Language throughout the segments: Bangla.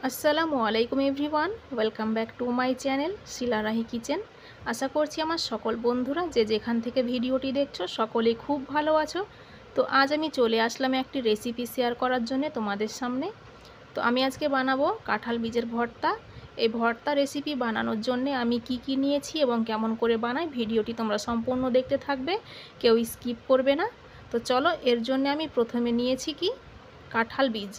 আসসালামু আলাইকুম everyone, welcome back to my channel Shila Rahi kitchen. আশা করছি আমার সকল বন্ধুরা যে যেখান থেকে ভিডিওটি দেখছো সকলেই খুব ভালো আছো। তো আজ আমি চলে আসলাম একটি রেসিপি শেয়ার করার জন্য তোমাদের সামনে। তো আমি আজকে বানাবো কাঁঠাল বীজের ভর্তা। এই ভর্তা রেসিপি বানানোর জন্য আমি কি নিয়েছি এবং কেমন করে বানাই ভিডিওটি তোমরা সম্পূর্ণ দেখতে থাকবে, কেউ স্কিপ করবে না। তো চলো, এর জন্য আমি প্রথমে নিয়েছি কাঁঠাল বীজ।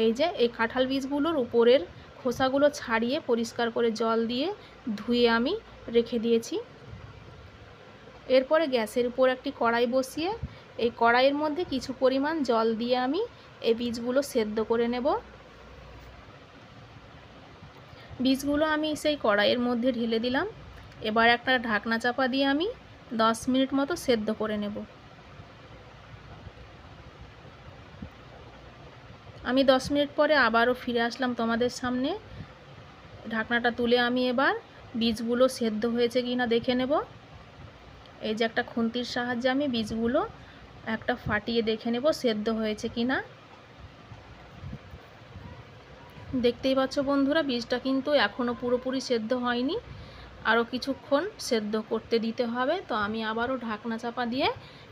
এই যে এই কাঁঠাল বীজগুলোর উপরের খোসাগুলো ছাড়িয়ে পরিষ্কার করে জল দিয়ে ধুয়ে আমি রেখে দিয়েছি। এরপরে গ্যাসের উপর একটি কড়াই বসিয়ে এই কড়াইয়ের মধ্যে কিছু পরিমাণ জল দিয়ে আমি এই বীজগুলো সেদ্ধ করে নেব। বীজগুলো আমি সেই কড়াইয়ের মধ্যে ঢেলে দিলাম। এবার একটা ঢাকনা চাপা দিয়ে আমি 10 মিনিট মতো সেদ্ধ করে নেব। আমি 10 মিনিট পরে আবারও ফিরে আসলাম তোমাদের সামনে। ঢাকনাটা তুলে আমি এবার বীজগুলো সেদ্ধ হয়েছে কিনা দেখে নেব। এই যে একটা খুন্তির সাহায্যে আমি বীজগুলো একটা ফাটিয়ে দেখে নেব সেদ্ধ হয়েছে কিনা। দেখতেই পাচ্ছ বন্ধুরা, বীজটা কিন্তু এখনও পুরোপুরি সেদ্ধ হয়নি, আরও কিছুক্ষণ সেদ্ধ করতে দিতে হবে। তো আমি আবারও ঢাকনা চাপা দিয়ে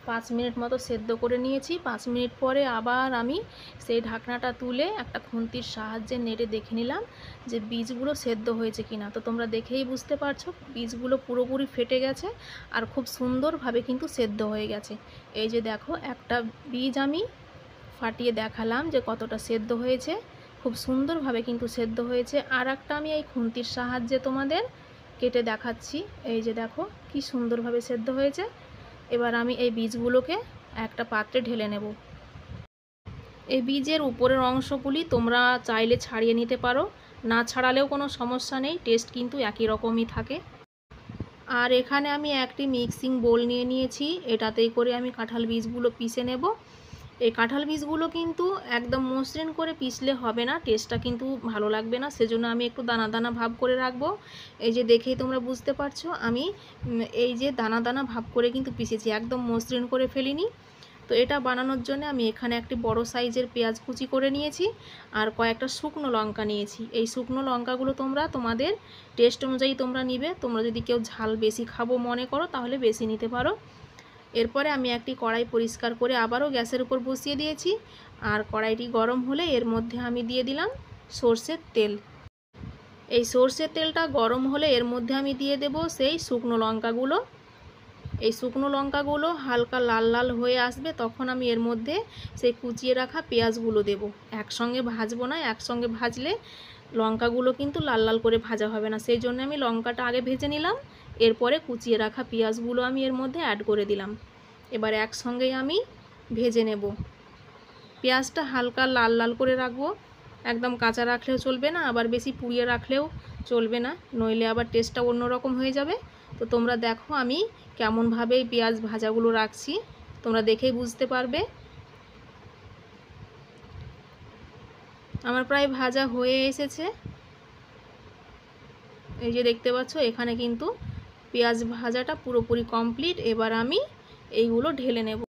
5 মিনিট মতো সেদ্ধ করে নিয়েছি। 5 মিনিট পরে আবার আমি সেই ঢাকনাটা তুলে একটা খুন্তির সাহায্যে নেড়ে দেখে নিলাম যে বীজগুলো সেদ্ধ হয়েছে কিনা। তো তোমরা দেখেই বুঝতে পারছো বীজগুলো পুরোপুরি ফেটে গেছে আর খুব সুন্দরভাবে কিন্তু সেদ্ধ হয়ে গেছে। এই যে দেখো, একটা বীজ আমি ফাটিয়ে দেখালাম যে কতটা সেদ্ধ হয়েছে, খুব সুন্দরভাবে কিন্তু সেদ্ধ হয়েছে। আর একটা আমি এই খুন্তির সাহায্যে তোমাদের কেটে দেখাচ্ছি। এই যে দেখো কি সুন্দরভাবে সেদ্ধ হয়েছে। এবার আমি এই বীজগুলোকে একটা পাত্রে ঢেলে নেব। এই বীজের উপরের অংশগুলি তোমরা চাইলে ছাড়িয়ে নিতে পারো, না ছাড়ালেও কোনো সমস্যা নেই, টেস্ট কিন্তু একই রকমই থাকে। আর এখানে আমি একটি মিক্সিং বোল নিয়ে নিয়েছি, এটাতেই করে আমি কাঁঠাল বীজগুলো পিষে নেব। এই কাঁঠাল বীজগুলো কিন্তু একদম মসৃণ করে পিষলে হবে না, টেস্টটা কিন্তু ভালো লাগবে না, সেজন্য আমি একটু দানা দানা ভাব করে রাখবো। এই যে দেখেই তোমরা বুঝতে পারছো আমি এই যে দানা দানা ভাব করে কিন্তু পিষেছি, একদম মসৃণ করে ফেলিনি। তো এটা বানানোর জন্য আমি এখানে একটি বড় সাইজের পেঁয়াজ কুচি করে নিয়েছি আর কয়েকটা শুকনো লঙ্কা নিয়েছি। এই শুকনো লঙ্কাগুলো তোমরা তোমাদের টেস্ট অনুযায়ী তোমরা নিবে, তোমরা যদি কেউ ঝাল বেশি খাবো মনে করো তাহলে বেশি নিতে পারো। এরপরে আমি একটি কড়াই পরিষ্কার করে আবারও গ্যাসের উপর বসিয়ে দিয়েছি। আর কড়াইটি গরম হলে এর মধ্যে আমি দিয়ে দিলাম সরষের তেল। এই সরষের তেলটা গরম হলে এর মধ্যে আমি দিয়ে দেব সেই শুকনো লঙ্কাগুলো। এই শুকনো লঙ্কাগুলো হালকা লাল লাল হয়ে আসবে, তখন আমি এর মধ্যে সেই কুচিয়ে রাখা পেঁয়াজগুলো দেব। একসঙ্গে ভাজবো না, একসঙ্গে ভাজলে লঙ্কাগুলো কিন্তু লাল লাল করে ভাজা হবে না, সেই জন্য আমি লঙ্কাটা আগে ভেজে নিলাম, এরপরে কুচিয়ে রাখা পেঁয়াজগুলো আমি এর মধ্যে অ্যাড করে দিলাম। এবার একসঙ্গেই আমি ভেজে নেব। পেঁয়াজটা হালকা লাল লাল করে রাখবো, একদম কাঁচা রাখলেও চলবে না, আবার বেশি পুড়িয়ে রাখলেও চলবে না, নইলে আবার টেস্টটা অন্যরকম হয়ে যাবে। তো তোমরা দেখো আমি কেমনভাবে এই পেঁয়াজ ভাজাগুলো রাখছি, তোমরা দেখেই বুঝতে পারবে। আমার প্রায় ভাজা হয়ে এসেছে। এই যে দেখতে পাচ্ছ এখানে কিন্তু পেঁয়াজ ভাজাটা পুরোপুরি কমপ্লিট। এবার আমি এইগুলো ঢেলে নেব।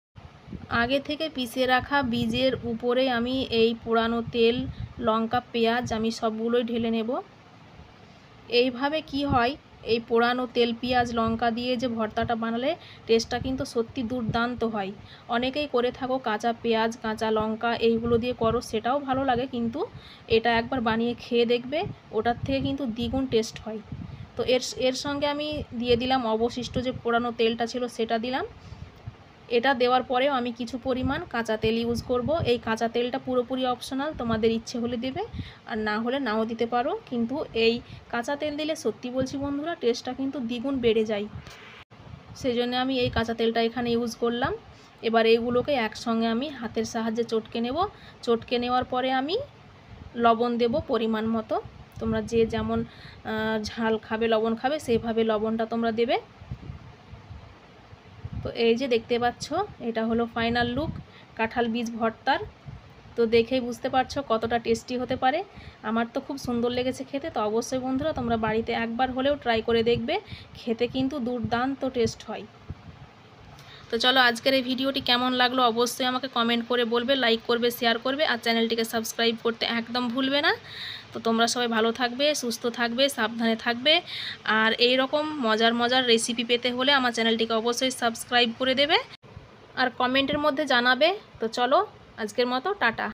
আগে থেকে পিষে রাখা বীজের উপরে আমি এই পোড়ানো তেল, লঙ্কা, পেঁয়াজ আমি সবগুলোই ঢেলে নেব। এইভাবে কি হয়, এই পোড়ানো তেল, পেঁয়াজ, লঙ্কা দিয়ে যে ভর্তাটা বানালে টেস্টটা কিন্তু সত্যি দুর্দান্ত হয়। অনেকেই করে থাকো কাঁচা পেঁয়াজ, কাঁচা লঙ্কা এইগুলো দিয়ে করো, সেটাও ভালো লাগে, কিন্তু এটা একবার বানিয়ে খেয়ে দেখবে, ওটার থেকে কিন্তু দ্বিগুণ টেস্ট হয়। তো এর সঙ্গে আমি দিয়ে দিলাম অবশিষ্ট যে পোড়ানো তেলটা ছিল সেটা দিলাম। এটা দেওয়ার পরেও আমি কিছু পরিমাণ কাঁচা তেল ইউজ করব। এই কাঁচা তেলটা পুরোপুরি অপশনাল, তোমাদের ইচ্ছে হলে দেবে আর না হলে নাও দিতে পারো, কিন্তু এই কাঁচা তেল দিলে সত্যি বলছি বন্ধুরা টেস্টটা কিন্তু দ্বিগুণ বেড়ে যায়, সেই জন্য আমি এই কাঁচা তেলটা এখানে ইউজ করলাম। এবার এইগুলোকে একসঙ্গে আমি হাতের সাহায্যে চটকে নেব। চটকে নেওয়ার পরে আমি লবণ দেব পরিমাণ মতো, তোমরা যে যেমন ঝাল খাবে, লবণ খাবে, সেইভাবে লবণটা তোমরা দেবে। তো এই যে দেখতে পাচ্ছ এটা হলো ফাইনাল লুক কাঁঠাল বীজ ভর্তার। তো দেখেই বুঝতে পারছো কতটা টেস্টি হতে পারে। আমার তো খুব সুন্দর লেগেছে খেতে। তো অবশ্যই বন্ধুরা তোমরা বাড়িতে একবার হলেও ট্রাই করে দেখবে, খেতে কিন্তু দুর্দান্ত টেস্ট হয়। তো চলো আজকের এই ভিডিওটি কেমন লাগলো অবশ্যই আমাকে কমেন্ট করে বলবে, লাইক করবে, শেয়ার করবে, আর চ্যানেলটিকে সাবস্ক্রাইব করতে একদম ভুলবে না। তো তোমরা সবাই ভালো থাকবে, সুস্থ থাকবে, সাবধানে থাকবে। আর এই রকম মজার মজার রেসিপি পেতে হলে আমার চ্যানেলটিকে অবশ্যই সাবস্ক্রাইব করে দেবে আর কমেন্টের মধ্যে জানাবে। তো চলো আজকের মতো টাটা।